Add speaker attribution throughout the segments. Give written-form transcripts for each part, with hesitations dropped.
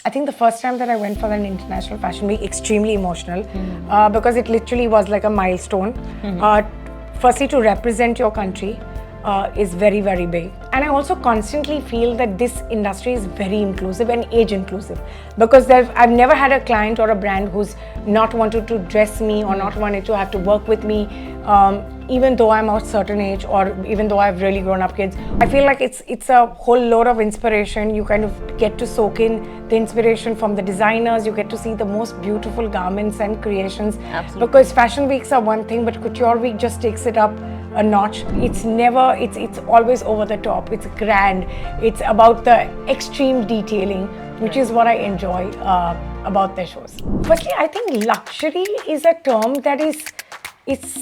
Speaker 1: I think the first time that I went for an international fashion week, extremely emotional because it literally was like a milestone. Firstly, to represent your country is very, very big. And I also constantly feel that this industry is very inclusive and age inclusive because I've never had a client or a brand who's not wanted to dress me or not wanted to have to work with me. Even though I'm of a certain age or even though I've really grown up kids, I feel like it's a whole load of inspiration. You kind of get to soak in the inspiration from the designers. You get to see the most beautiful garments and creations.
Speaker 2: Absolutely.
Speaker 1: Because fashion weeks are one thing, but couture week just takes it up a notch. It's always over the top. It's grand. It's about the extreme detailing, which is what I enjoy about their shows. Firstly, I think luxury is a term that it's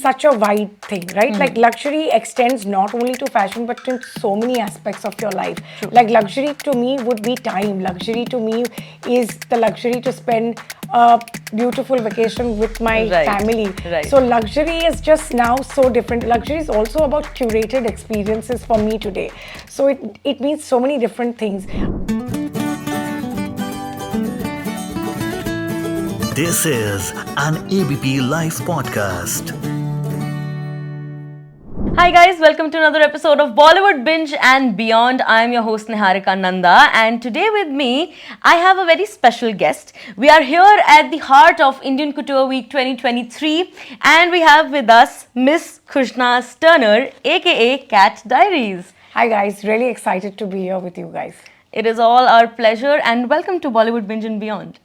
Speaker 1: such a wide thing, right? Like luxury extends not only to fashion but to so many aspects of your life. Like luxury to me would be time. Luxury to me is the luxury to spend a beautiful vacation with my family.
Speaker 2: Right.
Speaker 1: So luxury is just now so different. Luxury is also about curated experiences for me today. So it means so many different things.
Speaker 3: This is an ABP Live Podcast.
Speaker 2: Hi guys, welcome to another episode of Bollywood Binge and Beyond. I am your host Niharika, Nanda, and today with me I have a very special guest. We are here at the heart of Indian Couture Week 2023 and we have with us Miss Khushnaz Turner, aka Kat Diaries.
Speaker 1: Hi guys, really excited to be here with you guys.
Speaker 2: It is all our pleasure and welcome to Bollywood Binge and Beyond.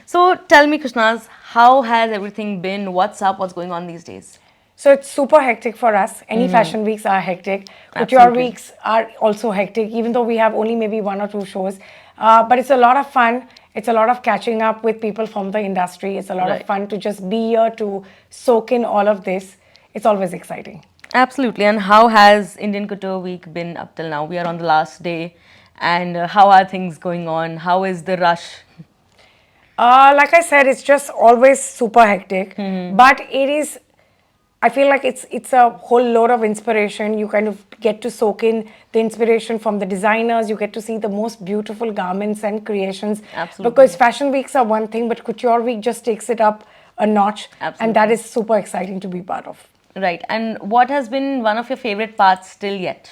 Speaker 2: So tell me, Khushnaaz, how has everything been? What's up? What's going on these days?
Speaker 1: So it's super hectic for us. Any fashion weeks are hectic. Couture
Speaker 2: Absolutely.
Speaker 1: weeks are also hectic, even though we have only maybe 1 or 2 shows. But it's a lot of fun. It's a lot of catching up with people from the industry. It's a lot of fun to just be here to soak in all of this. It's always exciting.
Speaker 2: Absolutely. And how has Indian Couture Week been up till now? We are on the last day. And how are things going on? How is the rush?
Speaker 1: Like I said, it's just always super hectic. But it is, I feel like it's a whole load of inspiration. You kind of get to soak in the inspiration from the designers. You get to see the most beautiful garments and creations.
Speaker 2: Absolutely.
Speaker 1: Because fashion weeks are one thing, but couture week just takes it up a notch.
Speaker 2: Absolutely.
Speaker 1: And that is super exciting to be part of.
Speaker 2: Right. And what has been one of your favorite parts till yet?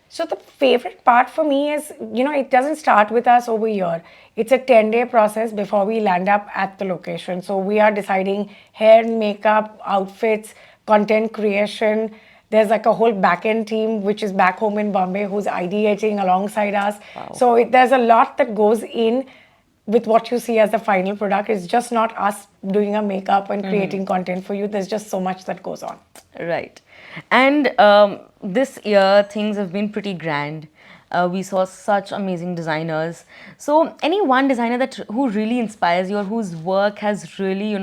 Speaker 1: So the favorite part for me is, it doesn't start with us over here. It's a 10-day process before we land up at the location. So we are deciding hair, makeup, outfits, content creation. There's like a whole back-end team, which is back home in Bombay, who's ideating alongside us.
Speaker 2: Wow.
Speaker 1: So there's a lot that goes in with what you see as the final product. It's just not us doing a makeup and creating content for you. There's just so much that goes on.
Speaker 2: Right. And this year, things have been pretty grand. We saw such amazing designers. So, any one designer who really inspires you or whose work has really,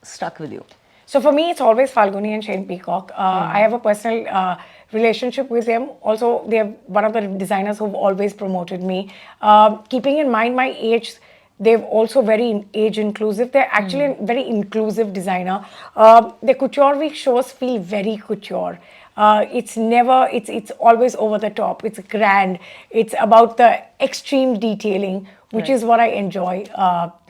Speaker 2: stuck with you?
Speaker 1: So for me, it's always Falguni and Shane Peacock. I have a personal relationship with them. Also, they're one of the designers who've always promoted me. Keeping in mind my age, they're also very age inclusive. They're actually a very inclusive designer. The Couture Week shows feel very couture. It's always over the top. It's grand. It's about the extreme detailing, which is what I enjoy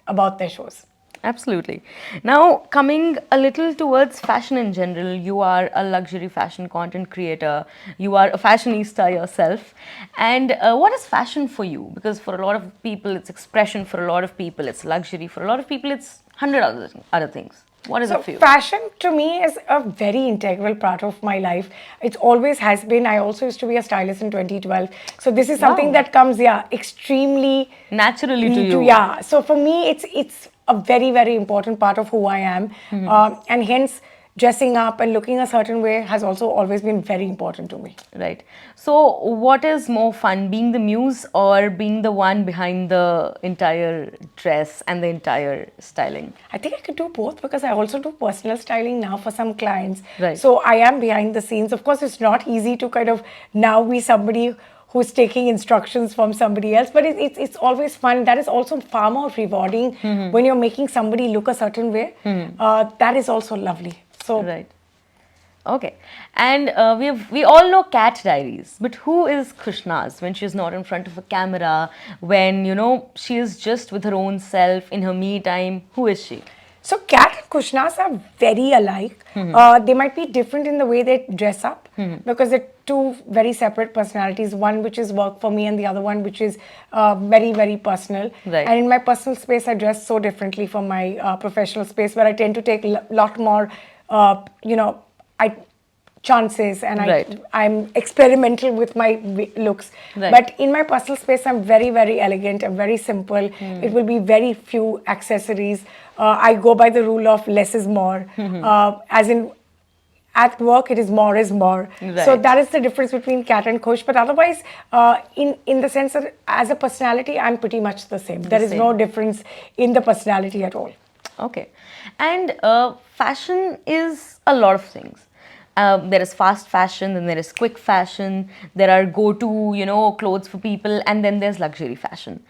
Speaker 1: about their shows.
Speaker 2: Absolutely. Now, coming a little towards fashion in general, you are a luxury fashion content creator. You are a fashionista yourself. And what is fashion for you? Because for a lot of people, it's expression. For a lot of people, it's luxury. For a lot of people, it's 100 other things. What is it for you?
Speaker 1: Fashion to me is a very integral part of my life. It always has been. I also used to be a stylist in 2012. So this is something that comes, extremely
Speaker 2: naturally to you.
Speaker 1: Yeah. So for me, it's a very, very important part of who I am. And hence, dressing up and looking a certain way has also always been very important to me.
Speaker 2: Right. So what is more fun, being the muse or being the one behind the entire dress and the entire styling?
Speaker 1: I think I could do both because I also do personal styling now for some clients.
Speaker 2: Right.
Speaker 1: So I am behind the scenes. Of course, it's not easy to kind of now be somebody who's taking instructions from somebody else, but it's always fun. That is also far more rewarding when you're making somebody look a certain way. That is also lovely. So
Speaker 2: right. Okay, and we all know Kat Diaries, but who is Khushnaaz when she's not in front of a camera? When she is just with her own self in her me time. Who is she?
Speaker 1: So Kat and Khushnaaz are very alike. They might be different in the way they dress up because they're two very separate personalities. One which is work for me and the other one which is very, very personal.
Speaker 2: Right.
Speaker 1: And in my personal space, I dress so differently from my professional space where I tend to take a lot more, I chances and
Speaker 2: Right.
Speaker 1: I'm experimental with my looks.
Speaker 2: Right.
Speaker 1: But in my personal space, I'm very, very elegant. I'm very simple. It will be very few accessories. I go by the rule of less is more. As in, at work, it is more is more. So
Speaker 2: Right.
Speaker 1: that is the difference between Kat and Khush. But otherwise, in the sense that as a personality, I'm pretty much the same. There is
Speaker 2: same.
Speaker 1: no difference in the personality at all.
Speaker 2: Okay, and fashion is a lot of things. There is fast fashion, then there is quick fashion. There are go-to, clothes for people, and then there's luxury fashion.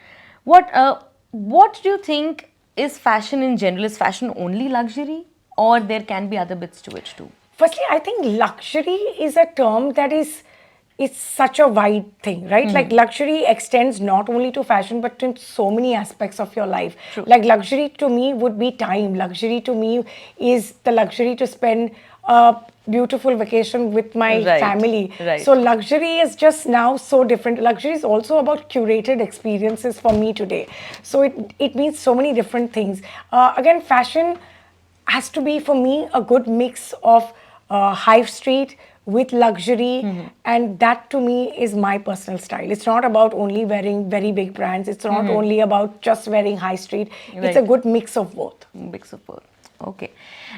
Speaker 2: What do you think is fashion in general? Is fashion only luxury, or there can be other bits to it too?
Speaker 1: Firstly, I think luxury is a term that is it's such a wide thing, right? Like luxury extends not only to fashion but to so many aspects of your life. Like luxury to me would be time. Luxury to me is the luxury to spend a beautiful vacation with my
Speaker 2: Right,
Speaker 1: family.
Speaker 2: right.
Speaker 1: So luxury is just now so different. Luxury is also about curated experiences for me today. So it means so many different things. Again, fashion has to be for me a good mix of high street with luxury, and that to me is my personal style. It's not about only wearing very big brands. It's not only about just wearing high street. It's a
Speaker 2: Right.
Speaker 1: good mix of both.
Speaker 2: Mix of both. Okay.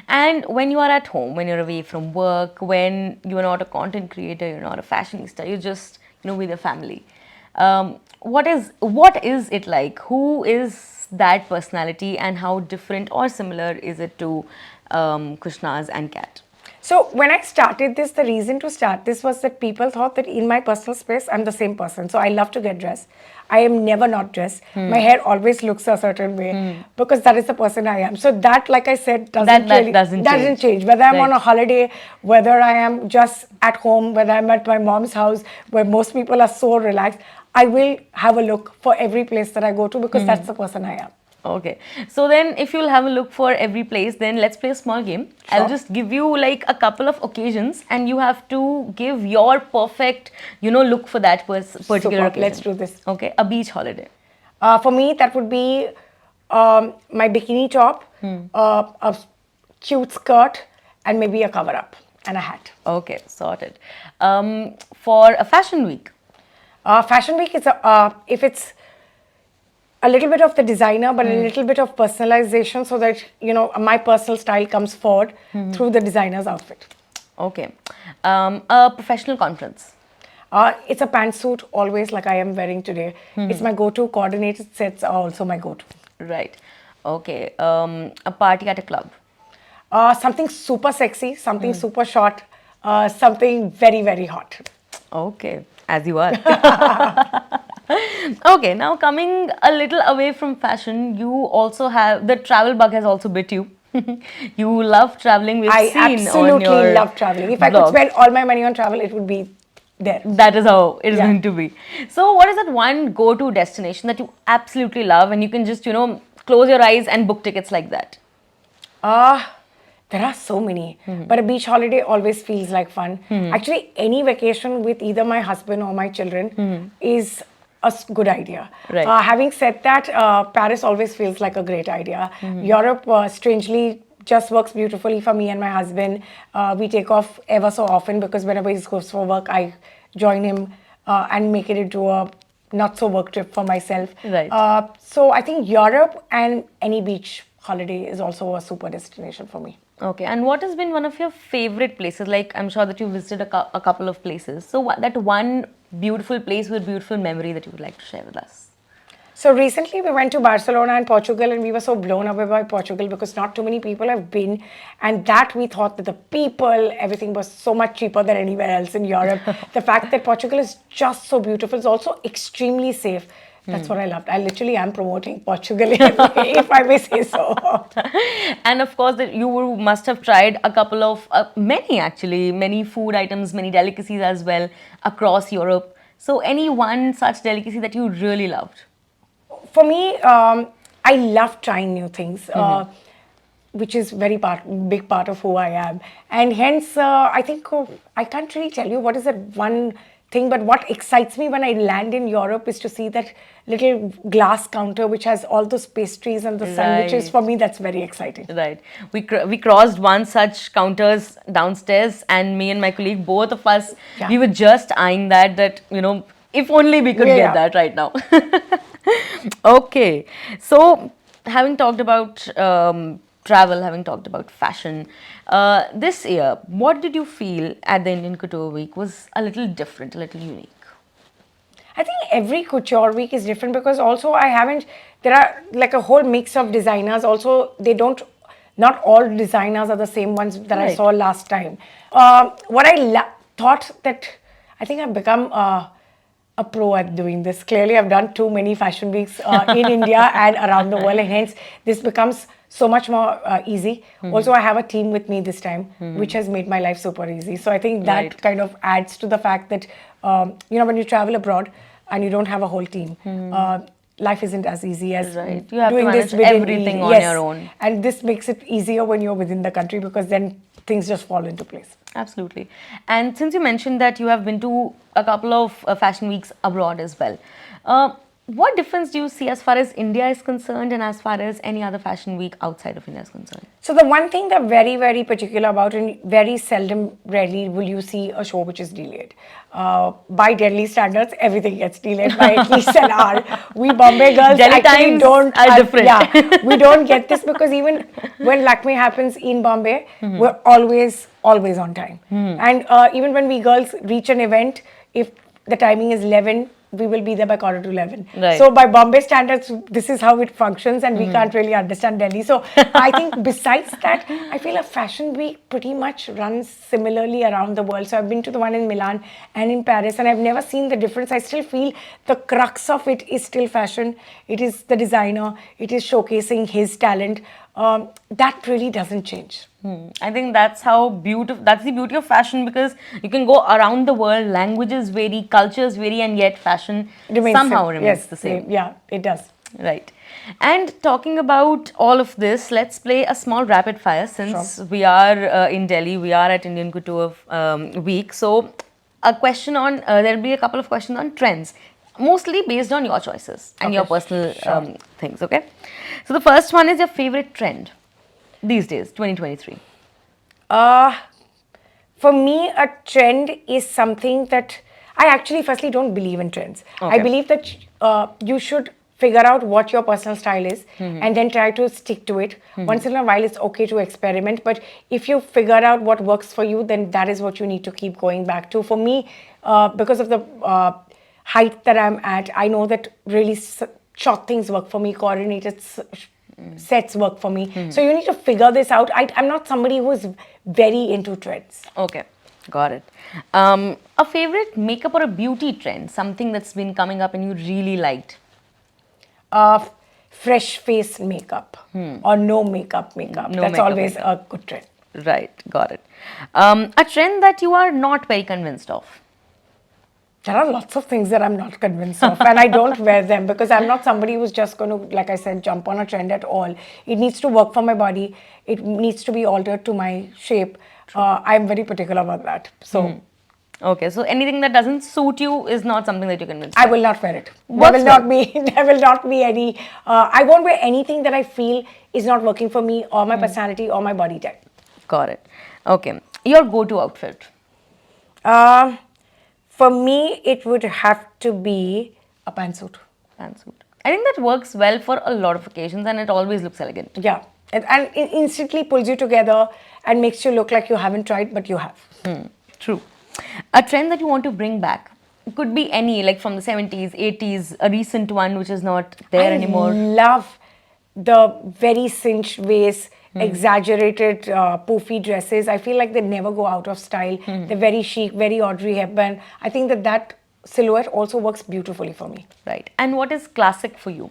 Speaker 2: And when you are at home, when you're away from work, when you are not a content creator, you're not a fashionista, you're just with your family. What is it like? Who is that personality, and how different or similar is it to Khushnaaz and Kat?
Speaker 1: So when I started this, the reason to start this was that people thought that in my personal space, I'm the same person. So I love to get dressed. I am never not dressed. My hair always looks a certain way because that is the person I am. So that, like I said,
Speaker 2: That doesn't
Speaker 1: change. Whether I'm on
Speaker 2: Right.
Speaker 1: a holiday, whether I am just at home, whether I'm at my mom's house, where most people are so relaxed, I will have a look for every place that I go to because that's the person I am.
Speaker 2: Okay. So then if you'll have a look for every place, then let's play a small game. I'll
Speaker 1: Sure.
Speaker 2: just give you like a couple of occasions and you have to give your perfect, look for that particular
Speaker 1: Superb.
Speaker 2: occasion.
Speaker 1: Let's do this.
Speaker 2: Okay. A beach holiday.
Speaker 1: For me, that would be my bikini top, a cute skirt, and maybe a cover up and a hat.
Speaker 2: Okay. Sorted. For a fashion week.
Speaker 1: Fashion week is if it's a little bit of the designer, but a little bit of personalization, so that my personal style comes forward through the designer's outfit.
Speaker 2: Okay. A professional conference.
Speaker 1: It's a pantsuit, always like I am wearing today. It's my go-to. Coordinated sets are also my go-to.
Speaker 2: Right. Okay. A party at a club.
Speaker 1: Something super sexy, something super short, something very, very hot.
Speaker 2: Okay, as you are. Okay, now coming a little away from fashion, you also have the travel bug has also bit you. You love traveling. We've
Speaker 1: I
Speaker 2: seen on
Speaker 1: absolutely
Speaker 2: your
Speaker 1: love traveling. If I could
Speaker 2: vlogs.
Speaker 1: spend all my money on travel, it would be there.
Speaker 2: That is how it's
Speaker 1: Yeah.
Speaker 2: going to be. So, what is that one go-to destination that you absolutely love, and you can just close your eyes and book tickets like that?
Speaker 1: There are so many, but a beach holiday always feels like fun. Actually, any vacation with either my husband or my children is a good idea.
Speaker 2: Right.
Speaker 1: Having said that, Paris always feels like a great idea. Europe, strangely, just works beautifully for me and my husband. We take off ever so often because whenever he goes for work, I join him and make it into a not so work trip for myself.
Speaker 2: Right.
Speaker 1: So I think Europe and any beach holiday is also a super destination for me.
Speaker 2: Okay, and what has been one of your favorite places? Like, I'm sure that you visited a couple of places. So, that one beautiful place with beautiful memory that you would like to share with us?
Speaker 1: So recently we went to Barcelona and Portugal, and we were so blown away by Portugal because not too many people have been, and that we thought that the people, everything was so much cheaper than anywhere else in Europe. The fact that Portugal is just so beautiful is also extremely safe. That's what I loved. I literally am promoting Portugal, if I may say so.
Speaker 2: And of course, that must have tried a couple of, many food items, many delicacies as well across Europe. So, any one such delicacy that you really loved?
Speaker 1: For me, I love trying new things, which is big part of who I am, and hence I think I can't really tell you what is that one thing, but what excites me when I land in Europe is to see that little glass counter which has all those pastries and the sandwiches.
Speaker 2: Right.
Speaker 1: For me, that's very exciting.
Speaker 2: Right. We crossed one such counters downstairs, and me and my colleague, both of us,
Speaker 1: Yeah.
Speaker 2: we were just eyeing that if only we could get that right now. Okay. So, having talked about travel, having talked about fashion, this year, what did you feel at the Indian Couture Week was a little different, a little unique?
Speaker 1: I think every couture week is different because also there are like a whole mix of designers. Also, not all designers are the same ones that I
Speaker 2: Right.
Speaker 1: saw last time. What I thought that I think I've become a pro at doing this. Clearly, I've done too many fashion weeks in India and around the world, and hence this becomes so much more easy. Also, I have a team with me this time, which has made my life super easy. So I think that
Speaker 2: Right.
Speaker 1: kind of adds to the fact that when you travel abroad and you don't have a whole team, life isn't as easy as
Speaker 2: Right. You have to
Speaker 1: doing this
Speaker 2: manage
Speaker 1: within
Speaker 2: everything on
Speaker 1: yes.
Speaker 2: your own.
Speaker 1: And this makes it easier when you're within the country because then things just fall into place.
Speaker 2: Absolutely. And since you mentioned that you have been to a couple of fashion weeks abroad as well, what difference do you see as far as India is concerned and as far as any other fashion week outside of India is concerned?
Speaker 1: So the one thing they're very, very particular about, and very seldom, rarely will you see a show which is delayed. By Delhi standards, everything gets delayed by at least an hour. We Bombay girls
Speaker 2: Delhi
Speaker 1: actually
Speaker 2: times
Speaker 1: don't
Speaker 2: are different.
Speaker 1: Yeah, we don't get this because even when Lakme happens in Bombay, we're always on time. And even when we girls reach an event, if the timing is 11, we will be there by 11:15.
Speaker 2: Right.
Speaker 1: So by Bombay standards, this is how it functions, and we can't really understand Delhi. So I think besides that, I feel a fashion week pretty much runs similarly around the world. So I've been to the one in Milan and in Paris, and I've never seen the difference. I still feel the crux of it is still fashion. It is the designer. It is showcasing his talent. That really doesn't change.
Speaker 2: I think that's the beauty of fashion, because you can go around the world, languages vary, cultures vary, and yet fashion somehow remains the same.
Speaker 1: Yeah, it does.
Speaker 2: Right. And talking about all of this, let's play a small rapid fire since we are in Delhi, we are at Indian Couture Week. So there'll be a couple of questions on trends, mostly based on your choices and your personal things, okay? So the first one is your favorite trend these days, 2023.
Speaker 1: For me, a trend is something that I actually firstly don't believe in trends. I
Speaker 2: Okay.
Speaker 1: believe that you should figure out what your personal style is and then try to stick to it. Once in a while, it's okay to experiment, but if you figure out what works for you, then that is what you need to keep going back to. For me, because of the height that I'm at, I know that really short things work for me, coordinated sets work for me. So you need to figure this out. I'm not somebody who is very into trends.
Speaker 2: Okay, got it. A favorite makeup or a beauty trend, something that's been coming up and you really liked?
Speaker 1: Fresh face makeup or no makeup.
Speaker 2: No
Speaker 1: That's
Speaker 2: makeup
Speaker 1: always
Speaker 2: makeup.
Speaker 1: a good trend.
Speaker 2: Right, got it. A trend that you are not very convinced of?
Speaker 1: There are lots of things that I'm not convinced of, and I don't wear them because I'm not somebody who's just going to, like I said, jump on a trend at all. It needs to work for my body. It needs to be altered to my shape. I'm very particular about that. So
Speaker 2: Okay, so anything that doesn't suit you is not something that you're convinced
Speaker 1: I
Speaker 2: of.
Speaker 1: will not wear it.
Speaker 2: Works
Speaker 1: There will not be any. I won't wear anything that I feel is not working for me or my personality or my body type.
Speaker 2: Got it. Okay, your go-to outfit?
Speaker 1: For me, it would have to be a pantsuit.
Speaker 2: Pantsuit. I think that works well for a lot of occasions and it always looks elegant.
Speaker 1: Yeah, and it instantly pulls you together and makes you look like you haven't tried, but you have.
Speaker 2: True. A trend that you want to bring back? It could be any, like from the 70s, 80s, a recent one which is not there anymore.
Speaker 1: I love the very cinched waist, exaggerated poofy dresses. I feel like they never go out of style. They're very chic, very Audrey Hepburn. I think that silhouette also works beautifully for me.
Speaker 2: Right. And what is classic for you?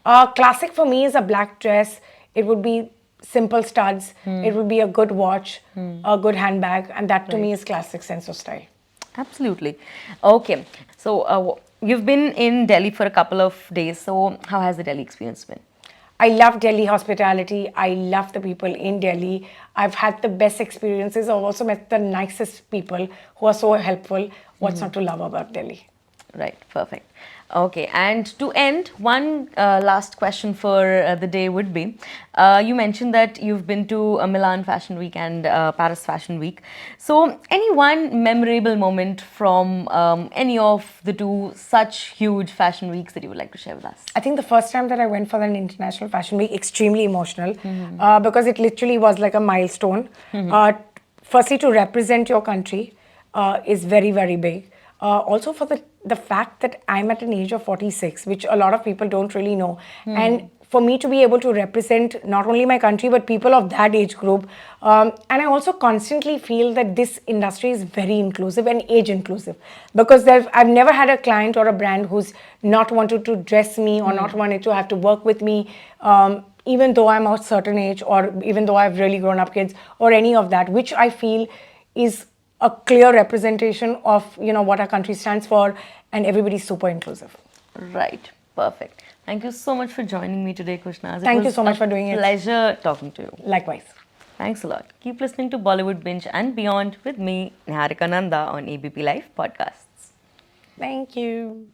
Speaker 1: Classic for me is a black dress. It would be simple studs. It would be a good watch, a good handbag, and that to me is classic sense of style.
Speaker 2: Absolutely. Okay. So you've been in Delhi for a couple of days. So how has the Delhi experience been?
Speaker 1: I love Delhi hospitality. I love the people in Delhi. I've had the best experiences. I've also met the nicest people who are so helpful. What's not to love about Delhi?
Speaker 2: Right, perfect. Okay, and to end, one last question for the day would be, you mentioned that you've been to Milan Fashion Week and Paris Fashion Week. So, any one memorable moment from any of the two such huge fashion weeks that you would like to share with us?
Speaker 1: I think the first time that I went for an international fashion week, extremely emotional, because it literally was like a milestone. Firstly, to represent your country is very, very big. Also for the fact that I'm at an age of 46, which a lot of people don't really know. And for me to be able to represent not only my country, but people of that age group. And I also constantly feel that this industry is very inclusive and age inclusive. Because I've never had a client or a brand who's not wanted to dress me or not wanted to have to work with me. Even though I'm a certain age, or even though I've really grown up kids, or any of that, which I feel is a clear representation of what our country stands for, and everybody's super inclusive.
Speaker 2: Right, perfect. Thank you so much for joining me today, Khushnaaz.
Speaker 1: Thank you so much for doing it.
Speaker 2: Pleasure talking to you.
Speaker 1: Likewise.
Speaker 2: Thanks a lot. Keep listening to Bollywood Binge and Beyond with me, Niharika Nanda, on ABP Live Podcasts.
Speaker 1: Thank you.